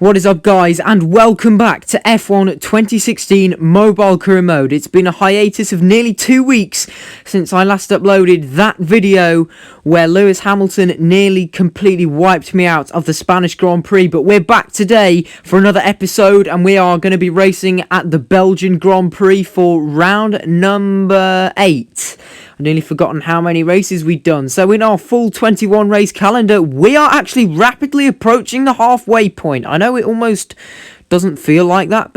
What is up, guys, and welcome back to F1 2016 Mobile Career Mode. It's been a hiatus of nearly 2 weeks since I last uploaded that video where Lewis Hamilton nearly completely wiped me out of the Spanish Grand Prix, but we're back today for another episode and we are going to be racing at the Belgian Grand Prix for round number 8. I've nearly forgotten how many races we've done. So in our full 21 race calendar, we are actually rapidly approaching the halfway point. I know it almost doesn't feel like that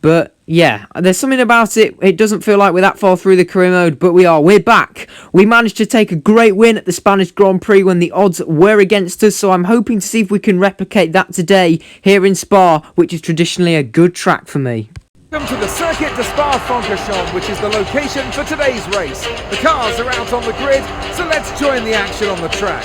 but yeah, there's something about it. It doesn't feel like we're that far through the career mode, but we are. We're back. We managed to take a great win at the Spanish Grand Prix when the odds were against us, so I'm hoping to see if we can replicate that today here in Spa, which is traditionally a good track for me. Welcome to the Circuit de Spa-Francorchamps, which is the location for today's race. The cars are out on the grid, so let's join the action on the track.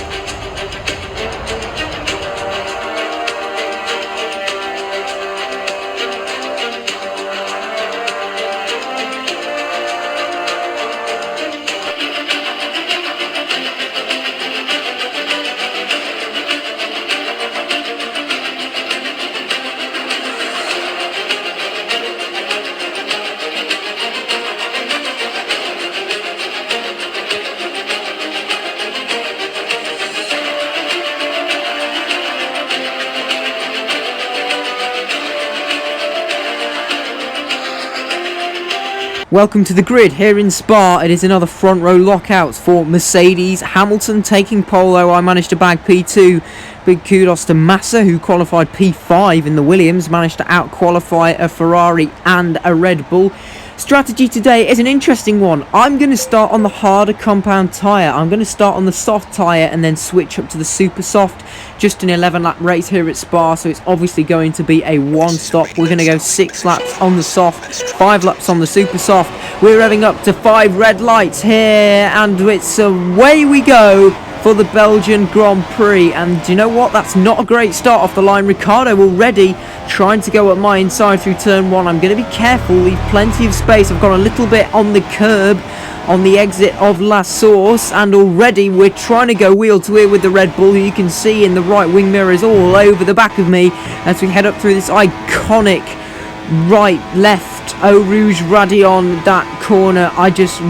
Welcome to the grid here in Spa. It is another front row lockout for Mercedes. Hamilton taking pole, though I managed to bag P2. Big kudos to Massa, who qualified P5 in the Williams, managed to out-qualify a Ferrari and a Red Bull. Strategy today is an interesting one. I'm going to start on the harder compound tyre. I'm going to start on the soft tyre and then switch up to the super soft. Just an 11-lap race here at Spa, so it's obviously going to be a one-stop. We're going to go 6 laps on the soft, 5 laps on the super soft. We're revving up to 5 red lights here, and it's away we go for the Belgian Grand Prix. And do you know what? That's not a great start off the line. Ricciardo already trying to go up my inside through turn 1. I'm going to be careful, leave plenty of space. I've got a little bit on the curb on the exit of La Source, and already we're trying to go wheel to wheel with the Red Bull, who you can see in the right wing mirrors all over the back of me as we head up through this iconic right left Eau Rouge Radion. That corner,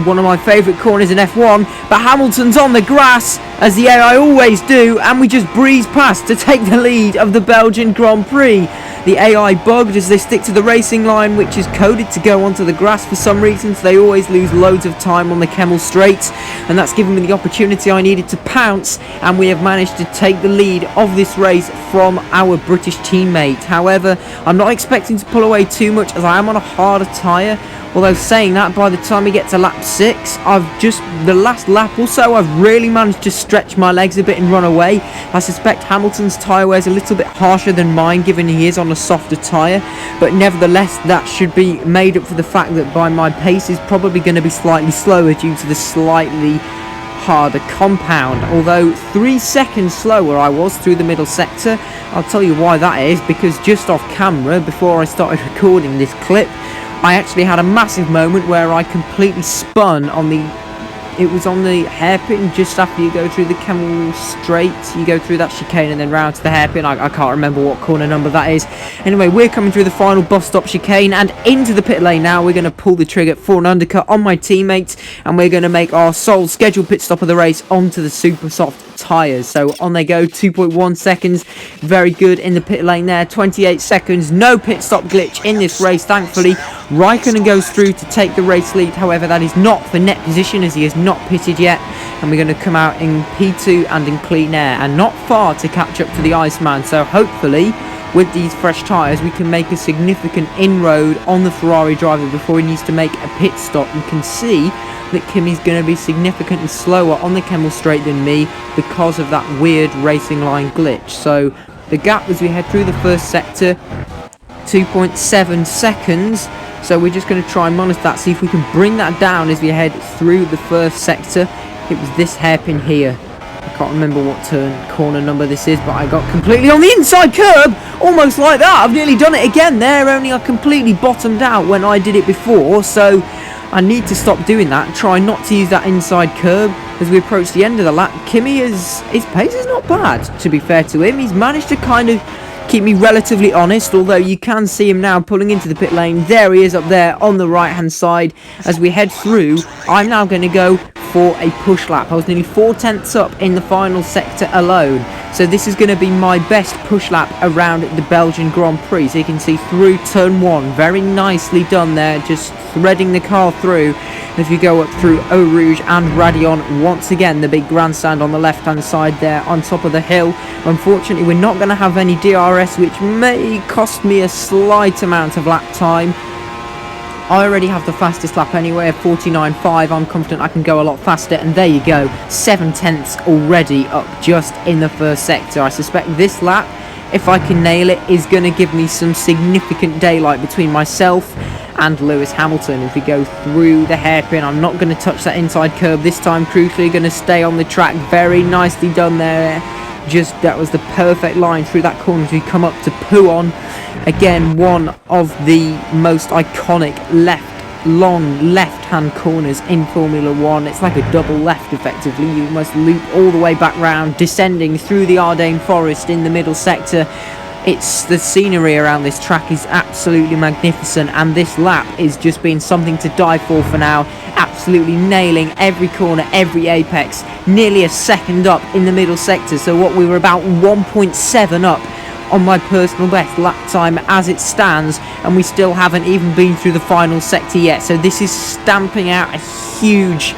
one of my favourite corners in F1, but Hamilton's on the grass as the AI always do, and we just breeze past to take the lead of the Belgian Grand Prix. The AI bugged as they stick to the racing line, which is coded to go onto the grass for some reason, so they always lose loads of time on the Kemmel Straight, and that's given me the opportunity I needed to pounce, and we have managed to take the lead of this race from our British teammate. However, I'm not expecting to pull away too much as I am on a harder tyre. Although saying that, by the time we get to lap 6, the last lap or so, I've really managed to stretch my legs a bit and run away. I suspect Hamilton's tyre wear is a little bit harsher than mine, given he is on a softer tyre. But nevertheless, that should be made up for the fact that by my pace is probably going to be slightly slower due to the slightly harder compound. Although 3 seconds slower I was through the middle sector. I'll tell you why that is, because just off camera, before I started recording this clip, I actually had a massive moment where I completely spun on it was on the hairpin just after you go through the Kemmel Straight. You go through that chicane and then round to the hairpin. I can't remember what corner number that is. Anyway, we're coming through the final bus stop chicane and into the pit lane now. We're going to pull the trigger for an undercut on my teammates, and we're going to make our sole scheduled pit stop of the race onto the super soft tyres. So on they go, 2.1 seconds. Very good in the pit lane there. 28 seconds. No pit stop glitch in this race, thankfully. Raikkonen goes through to take the race lead. However, that is not for net position as he has not pitted yet, and we're going to come out in P2 and in clean air, and not far to catch up to the Iceman. So hopefully with these fresh tyres we can make a significant inroad on the Ferrari driver before he needs to make a pit stop. You can see that Kimi's going to be significantly slower on the Kemmel Straight than me because of that weird racing line glitch. So the gap as we head through the first sector, 2.7 seconds. So we're just going to try and monitor that, see if we can bring that down as we head through the first sector. It was this hairpin here. I can't remember what corner number this is, but I got completely on the inside curb, almost like that. I've nearly done it again there, only I completely bottomed out when I did it before, so I need to stop doing that, try not to use that inside curb as we approach the end of the lap. Kimi, his pace is not bad, to be fair to him. He's managed to kind of keep me relatively honest, although you can see him now pulling into the pit lane. There he is up there on the right hand side. As we head through, I'm now going to go for a push lap. I was nearly 4/10ths up in the final sector alone, so this is going to be my best push lap around the Belgian Grand Prix. So you can see through turn 1, very nicely done there, just threading the car through. As we go up through Eau Rouge and Raidillon, once again the big grandstand on the left hand side there on top of the hill. Unfortunately, we're not going to have any DRS, which may cost me a slight amount of lap time. I already have the fastest lap anyway of 49.5. I'm confident I can go a lot faster, and there you go, 7/10ths already up just in the first sector. I suspect this lap, if I can nail it, is going to give me some significant daylight between myself and Lewis Hamilton. If we go through the hairpin, I'm not going to touch that inside curb this time. Crucially, going to stay on the track. Very nicely done there. Just, that was the perfect line through that corner as we come up to Pouhon. Again, one of the most iconic long left-hand corners in Formula 1. It's like a double left, effectively. You must loop all the way back round, descending through the Ardennes Forest in the middle sector. It's the scenery around this track is absolutely magnificent, and this lap is just been something to die for now. Absolutely nailing every corner, every apex, nearly a second up in the middle sector. So what, we were about 1.7 up on my personal best lap time as it stands, and we still haven't even been through the final sector yet. So this is stamping out a huge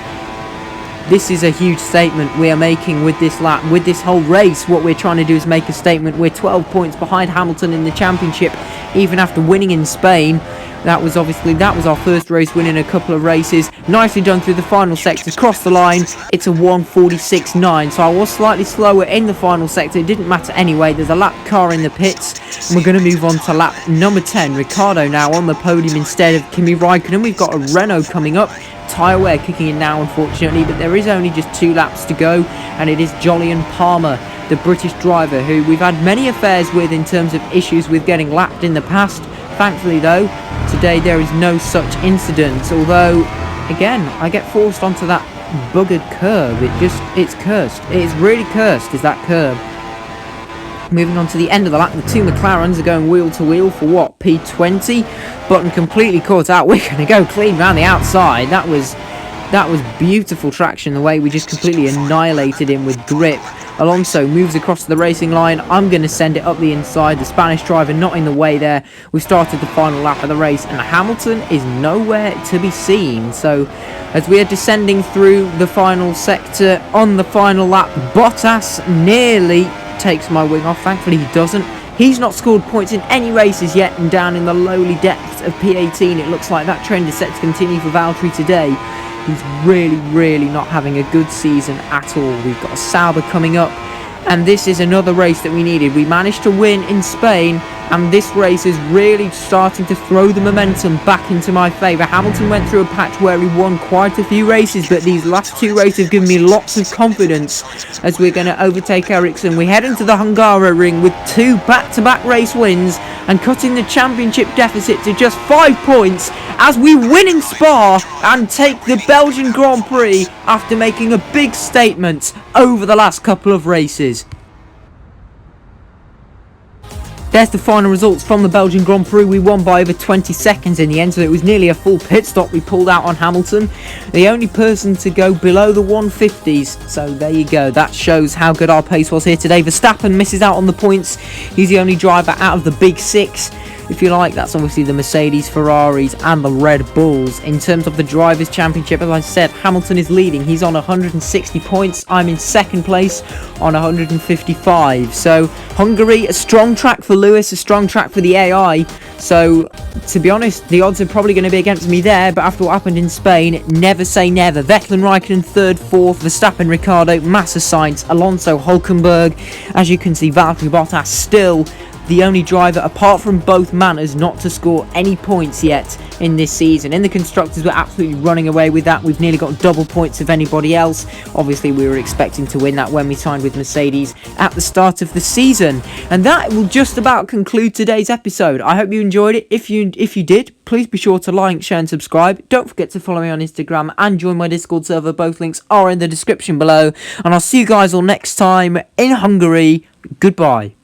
statement we are making with this lap, with this whole race. What we're trying to do is make a statement. We're 12 points behind Hamilton in the championship, even after winning in Spain. That was our first race win in a couple of races. Nicely done through the final sector, crossed the line. It's a 1:46.9, so I was slightly slower in the final sector. It didn't matter anyway. There's a lap car in the pits, and we're going to move on to lap number 10. Ricciardo now on the podium instead of Kimi Raikkonen. We've got a Renault coming up. Tyre wear kicking in now, unfortunately, but there is only just 2 laps to go, and it is Jolyon Palmer, the British driver, who we've had many affairs with in terms of issues with getting lapped in the past. Thankfully, though, today there is no such incident, although, again, I get forced onto that buggered curb. It's cursed. It is really cursed, is that curb. Moving on to the end of the lap, the 2 McLarens are going wheel to wheel for what, P20? Button completely caught out. We're going to go clean around the outside. That was beautiful traction, the way we just completely annihilated him with grip. Alonso moves across the racing line. I'm going to send it up the inside. The Spanish driver not in the way there. We've started the final lap of the race, and Hamilton is nowhere to be seen. So as we are descending through the final sector on the final lap, Bottas nearly takes my wing off. Thankfully he doesn't. He's not scored points in any races yet, and down in the lowly depths of P18 it looks like that trend is set to continue for Valtteri today. He's really not having a good season at all. We've got a Sauber coming up, and this is another race that we needed. We managed to win in Spain, and this race is really starting to throw the momentum back into my favour. Hamilton went through a patch where he won quite a few races, but these last 2 races have given me lots of confidence as we're going to overtake Ericsson. We head into the Hungaroring with 2 back-to-back race wins and cutting the championship deficit to just 5 points as we win in Spa and take the Belgian Grand Prix after making a big statement over the last couple of races. There's the final results from the Belgian Grand Prix. We won by over 20 seconds in the end, so it was nearly a full pit stop we pulled out on Hamilton. The only person to go below the 150s, so there you go. That shows how good our pace was here today. Verstappen misses out on the points. He's the only driver out of the big 6, if you like. That's obviously the Mercedes, Ferraris and the Red Bulls. In terms of the Drivers' Championship, as I said, Hamilton is leading. He's on 160 points. I'm in second place on 155. So Hungary, a strong track for Lewis, a strong track for the AI. So to be honest, the odds are probably going to be against me there, but after what happened in Spain, never say never. Vettel and Raikkonen 3rd, 4th, Verstappen, Ricciardo, Massa, Sainz, Alonso, Hulkenberg. As you can see, Valtteri Bottas still the only driver, apart from both Manners, not to score any points yet in this season. In the Constructors, we're absolutely running away with that. We've nearly got double points of anybody else. Obviously, we were expecting to win that when we signed with Mercedes at the start of the season. And that will just about conclude today's episode. I hope you enjoyed it. If you did, please be sure to like, share and subscribe. Don't forget to follow me on Instagram and join my Discord server. Both links are in the description below. And I'll see you guys all next time in Hungary. Goodbye.